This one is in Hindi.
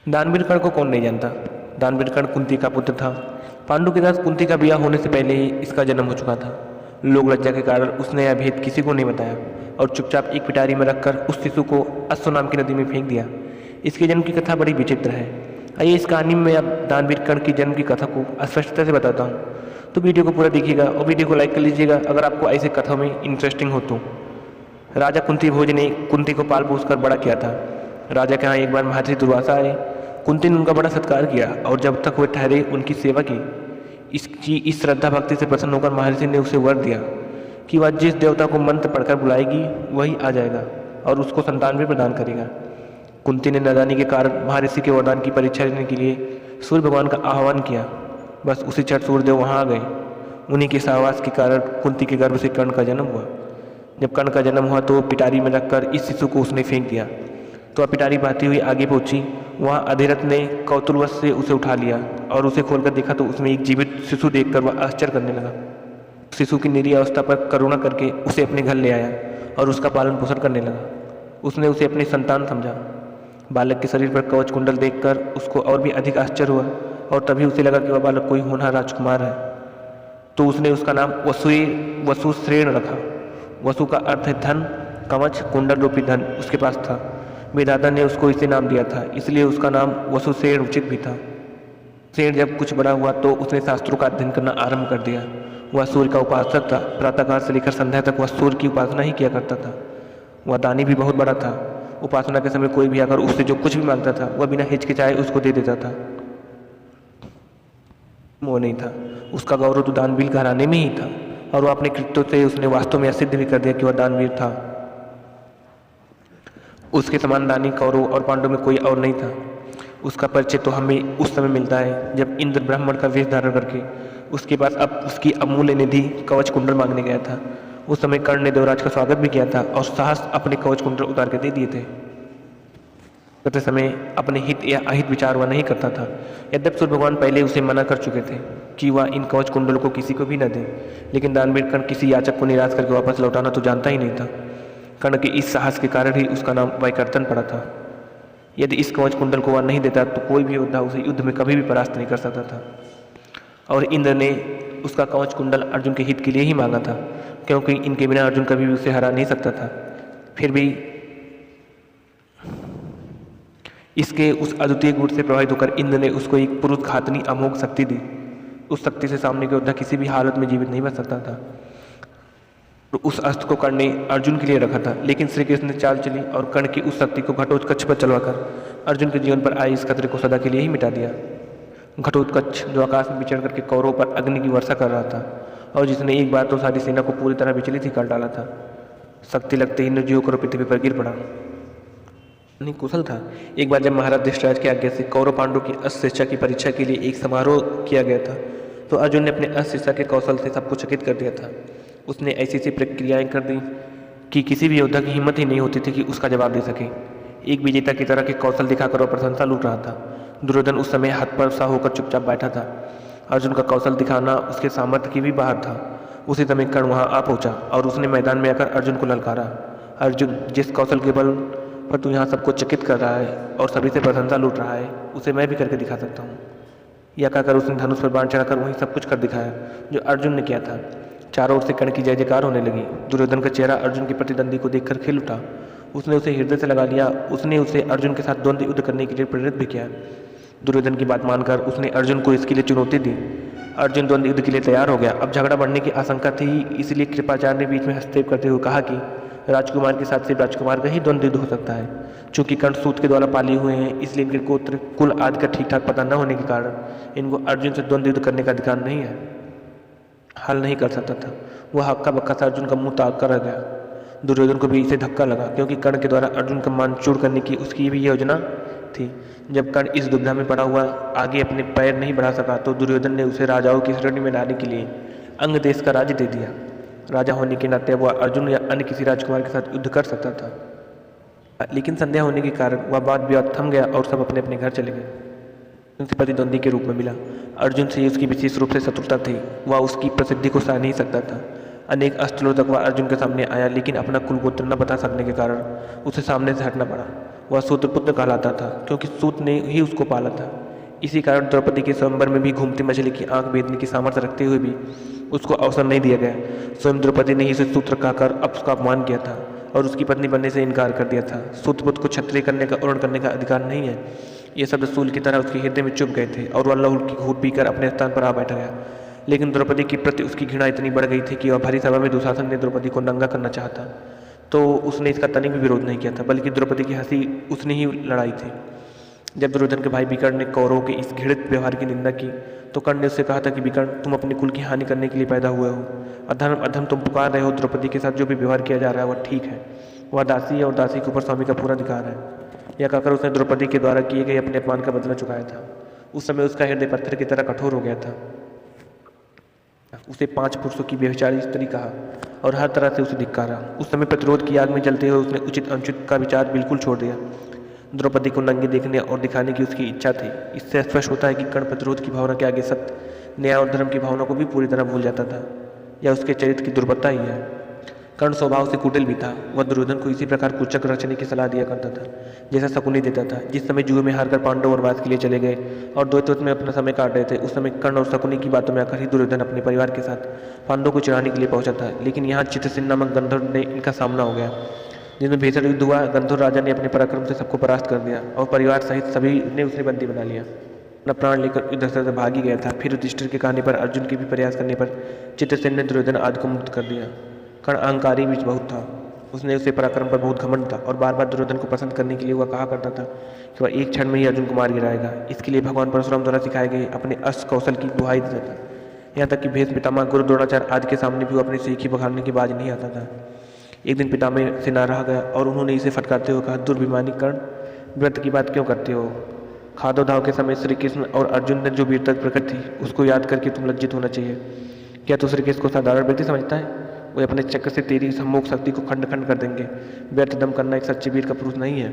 दानवीर कर्ण को कौन नहीं जानता। दानवीर कर्ण कुंती का पुत्र था। पांडु के साथ कुंती का ब्याह होने से पहले ही इसका जन्म हो चुका था। लोक लज्जा के कारण उसने यह भेद किसी को नहीं बताया और चुपचाप एक पिटारी में रखकर उस शिशु को अश्व नाम की नदी में फेंक दिया। इसके जन्म की कथा बड़ी विचित्र है। आइए इस कहानी में अब दानवीर कर्ण की जन्म की कथा को स्पष्टता से बताता हूँ, तो वीडियो को पूरा देखिएगा और वीडियो को लाइक कर लीजिएगा अगर आपको ऐसी कथा में इंटरेस्टिंग हो तो। राजा कुंती भोज ने कुंती को पाल पोस कर बड़ा किया था। राजा के यहाँ एक बार महर्षि दुर्वासा आए। कुंती ने उनका बड़ा सत्कार किया और जब तक वे ठहरे उनकी सेवा की। इसकी इस श्रद्धा भक्ति से प्रसन्न होकर महर्षि ने उसे वर दिया कि वह जिस देवता को मंत्र पढ़कर बुलाएगी वही आ जाएगा और उसको संतान भी प्रदान करेगा। कुंती ने नादानी के कारण महर्षि के वरदान की परीक्षा लेने के लिए सूर्य भगवान का आह्वान किया। बस उसी क्षण सूर्यदेव वहाँ आ गए। उन्हीं के सहवास के कारण कुंती के गर्भ से कर्ण का जन्म हुआ। जब कर्ण का जन्म हुआ तो पिटारी में रखकर इस शिशु को उसने फेंक दिया। तो वह पिटारी बहती हुई आगे पहुंची। वहाँ अधिरथ ने कौतूहल से उसे उठा लिया और उसे खोलकर देखा तो उसमें एक जीवित शिशु देखकर वह आश्चर्य करने लगा। शिशु की निरीह अवस्था पर करुणा करके उसे अपने घर ले आया और उसका पालन पोषण करने लगा। उसने उसे अपनी संतान समझा। बालक के शरीर पर कवच कुंडल देखकर उसको और भी अधिक आश्चर्य हुआ और तभी उसे लगा कि वह बालक कोई होनहार राजकुमार है। तो उसने उसका नाम वसुश्रेण रखा। वसु का अर्थ है धन, कवच कुंडल रूपी धन उसके पास था। विधाता ने उसको इसे नाम दिया था, इसलिए उसका नाम वसुसेन उचित भी था। सेन जब कुछ बड़ा हुआ तो उसने शास्त्रों का अध्ययन करना आरंभ कर दिया। वह सूर्य का उपासक था। प्रातःकाल से लेकर संध्या तक वह सूर्य की उपासना ही किया करता था। वह दानी भी बहुत बड़ा था। उपासना के समय कोई भी आकर उससे जो कुछ भी मांगता था वह बिना हिचकिचाए उसको दे देता था। वो नहीं था, उसका गौरव तो दानवीर घराने में ही था और वह अपने कृत्यों से उसने वास्तव में सिद्ध भी कर दिया कि वह दानवीर था। उसके समान दानी कौरव और पांडव में कोई और नहीं था। उसका परिचय तो हमें उस समय मिलता है जब इंद्र ब्राह्मण का वेश धारण करके उसके पास अब उसकी अमूल्य निधि कवच कुंडल मांगने गया था। उस समय कर्ण ने देवराज का स्वागत भी किया था और साहस अपने कवच कुंडल उतार के दे दिए थे। करते समय अपने हित या अहित विचार वह नहीं करता था। यद्यपि सूर्य भगवान पहले उसे मना कर चुके थे कि वह इन कवच कुंडलों को किसी को भी न दे, लेकिन दानवीर कर्ण किसी याचक को निराश करके वापस लौटाना तो जानता ही नहीं था। कर्ण के इस साहस के कारण ही उसका नाम वैकर्तन पड़ा था। यदि इस कवच कुंडल को वह नहीं देता तो कोई भी योद्धा उसे युद्ध में कभी भी परास्त नहीं कर सकता था। और इंद्र ने उसका कवच कुंडल अर्जुन के हित के लिए ही मांगा था, क्योंकि इनके बिना अर्जुन कभी भी उसे हरा नहीं सकता था। फिर भी इसके उस अद्वितीय गुण से प्रभावित होकर इंद्र ने उसको एक पुरुष घातनी अमोघ शक्ति दी। उस शक्ति से सामने के योद्धा किसी भी हालत में जीवित नहीं बच सकता था। तो उस अस्त्र को कर्ण ने अर्जुन के लिए रखा था, लेकिन श्री कृष्ण ने चाल चली और कर्ण की उस शक्ति को घटोत्कच पर चलवाकर अर्जुन के जीवन पर आए इस खतरे को सदा के लिए ही मिटा दिया। घटोत्कच जो आकाश में विचरण करके कौरवों पर अग्नि की वर्षा कर रहा था और जिसने एक बार तो सारी सेना को पूरी तरह विचलित ही कर डाला था। शक्ति लगते ही इंद्रजीव को पृथ्वी पर गिर पड़ा। नहीं कुशल था। एक बार जब महाराज धृतराज की आज्ञा से कौरव पांडु की अस्त्र शिक्षा की परीक्षा के लिए एक समारोह किया गया था, तो अर्जुन ने अपने अस्त्र शिक्षा के कौशल से सबको चकित कर दिया था। उसने ऐसी ऐसी प्रक्रियाएं कर दी कि किसी भी योद्धा की हिम्मत ही नहीं होती थी कि उसका जवाब दे सके। एक विजेता की तरह के कौशल दिखाकर वह प्रशंसा लूट रहा था। दुर्योधन उस समय हाथ पर सा होकर चुपचाप बैठा था। अर्जुन का कौशल दिखाना उसके सामर्थ्य की भी बाहर था। उसी समय कर्ण वहाँ आ पहुंचा और उसने मैदान में आकर अर्जुन को ललकारा। अर्जुन, जिस कौशल के बल पर तू यहाँ सबको चकित कर रहा है और सभी से प्रशंसा लूट रहा है, उसे मैं भी करके दिखा सकता हूँ। यह कहकर उसने धनुष पर बाण चढ़ाकर वहीं सब कुछ कर दिखाया जो अर्जुन ने किया था। चारों ओर से कर्ण की जय जयकार होने लगी। दुर्योधन का चेहरा अर्जुन के प्रतिद्वंदी को देखकर खिल उठा। उसने उसे हृदय से लगा लिया। उसने उसे अर्जुन के साथ द्वंद्व युद्ध करने के लिए प्रेरित भी किया। दुर्योधन की बात मानकर उसने अर्जुन को इसके लिए चुनौती दी। अर्जुन द्वंद्व युद्ध के लिए तैयार हो गया। अब झगड़ा बढ़ने की आशंका थी, इसलिए कृपाचार्य ने बीच में हस्तक्षेप करते हुए कहा कि राजकुमार के साथ सिर्फ राजकुमार का ही द्वंद्व युद्ध हो सकता है। चूंकि कर्ण सूत के द्वारा पाले हुए हैं, इसलिए इनके गोत्र कुल आदि का ठीक ठाक पता न होने के कारण इनको अर्जुन से द्वंद्व युद्ध करने का अधिकार नहीं है। हल नहीं कर सकता था। वह हक्का बक्का से अर्जुन का मुंह ताक कर रह गया। दुर्योधन को भी इसे धक्का लगा, क्योंकि कर्ण के द्वारा अर्जुन का मान चूर करने की उसकी भी योजना थी। जब कर्ण इस दुविधा में पड़ा हुआ आगे अपने पैर नहीं बढ़ा सका तो दुर्योधन ने उसे राजाओं की श्रेणी में डालने के लिए अंग देश का राज्य दे दिया। राजा होने के नाते वह अर्जुन या अन्य किसी राजकुमार के साथ युद्ध कर सकता था, लेकिन संध्या होने के कारण वह वाद विवाद थम गया और सब अपने अपने घर चले गए। उनसे प्रतिद्वंदी के रूप में मिला। अर्जुन से उसकी विशेष रूप से शत्रुता थी। वह उसकी प्रसिद्धि को सह नहीं सकता था। अनेक अस्त्रलोधक वह अर्जुन के सामने आया, लेकिन अपना कुल गोत्र न बता सकने के कारण उसे सामने से हटना पड़ा। वह सूत्रपुत्र कहलाता था क्योंकि सूत ने ही उसको पाला था। इसी कारण द्रौपदी के स्वयंवर में भी घूमती मछली की आंख बेचने की सामर्थ्य रखते हुए भी उसको अवसर नहीं दिया गया। स्वयं द्रौपदी ने ही उसे सूत्र कहकर अब उसका अपमान किया था और उसकी पत्नी बनने से इनकार कर दिया था। सूत्रपुत्र को क्षत्रिय करने का उरण करने का अधिकार नहीं है। ये शब्द सूल की तरह उसके हृदय में चुभ गए थे और वह लहू की घूंट पीकर अपने स्थान पर आ बैठ गया। लेकिन द्रौपदी के प्रति उसकी घृणा इतनी बढ़ गई थी कि वह भरी सभा में दुशासन ने द्रौपदी को नंगा करना चाहता तो उसने इसका तनिक भी विरोध नहीं किया था, बल्कि द्रौपदी की हंसी उसने ही लड़ाई थी। जब दुर्योधन के भाई विकर्ण ने कौरवों के इस घृणित व्यवहार की निंदा की तो कर्ण ने उससे कहा था कि विकर्ण, तुम अपने कुल की हानि करने के लिए पैदा हुए हो। अधर्म अधर्म तुम पुकार रहे हो। द्रौपदी के साथ जो भी व्यवहार किया जा रहा है वह ठीक है। वह दासी है और दासी के ऊपर स्वामी का पूरा अधिकार है। यह कहकर उसने द्रौपदी के द्वारा किए गए अपने अपमान का बदला चुकाया था। उस समय उसका हृदय पत्थर की तरह कठोर हो गया था। उसे 5 पुरुषों की व्यभिचारी स्त्री कहा और हर तरह से उसे धिक्कारा। उस समय प्रतिरोध की आग में जलते हुए उसने उचित अनुचित का विचार बिल्कुल छोड़ दिया। द्रौपदी को नंगी देखने और दिखाने की उसकी इच्छा थी। इससे स्पष्ट होता है कि कर्ण प्रतिरोध की भावना के आगे सत्य, न्याय और धर्म की भावना को भी पूरी तरह भूल जाता था। यह उसके चरित्र की दुर्बलता ही है। कर्ण स्वभाव से कुटिल भी था। वह दुर्योधन को इसी प्रकार कुचक रचने की सलाह दिया करता था जैसा शकुनी देता था। जिस समय जुए में हारकर पांडव वनवास के लिए चले गए और द्वैतवत में अपना समय काट रहे थे, उस समय कर्ण और शकुनी की बातों में आकर ही दुर्योधन अपने परिवार के साथ पांडवों को चिढ़ाने के लिए पहुंचा था। लेकिन यहाँ चित्रसेन नामक गंधर्व ने इनका सामना हो गया, जिसमें भीषण युद्ध हुआ। गंधर्व राजा ने अपने पराक्रम से सबको परास्त कर दिया और परिवार सहित सभी ने उसे बंदी बना लिया। अपना प्राण लेकर युद्धस्थल से भागी गया था। फिर युधिष्ठिर के कहने पर, अर्जुन के भी प्रयास करने पर चित्रसेन ने दुर्योधन आदि को मुक्त कर दिया। कर्ण अहंकारी भी बहुत था। उसने उसे पराक्रम पर बहुत घमंड था और बार बार दुर्योधन को पसंद करने के लिए वह कहा करता था कि वह एक क्षण में ही अर्जुन को मार गिराएगा। इसके लिए भगवान परशुराम द्वारा सिखाए गए अपने अस्त्र कौशल की दुहाई देता था। यहाँ तक कि भीष्म पितामह, गुरु द्रोणाचार्य आदि के सामने भी वो अपनी सीखी बखाड़ने की बाज नहीं आता था। एक दिन पितामह से ना रहा गया और उन्होंने इसे फटकारते हुए कहा, दुर्भिमानी कर्ण, व्रत की बात क्यों करते हो? खादो दाव के समय श्री कृष्ण और अर्जुन ने जो वीरता प्रकट थी उसको याद करके तुम लज्जित होना चाहिए। क्या तू श्री कृष्ण को साधारण व्यक्ति समझता है? वो अपने चक्कर से तेरी सम्मोह शक्ति को खंड खंड कर देंगे। व्यर्थ दम करना एक सच्चे वीर का पुरुष नहीं है।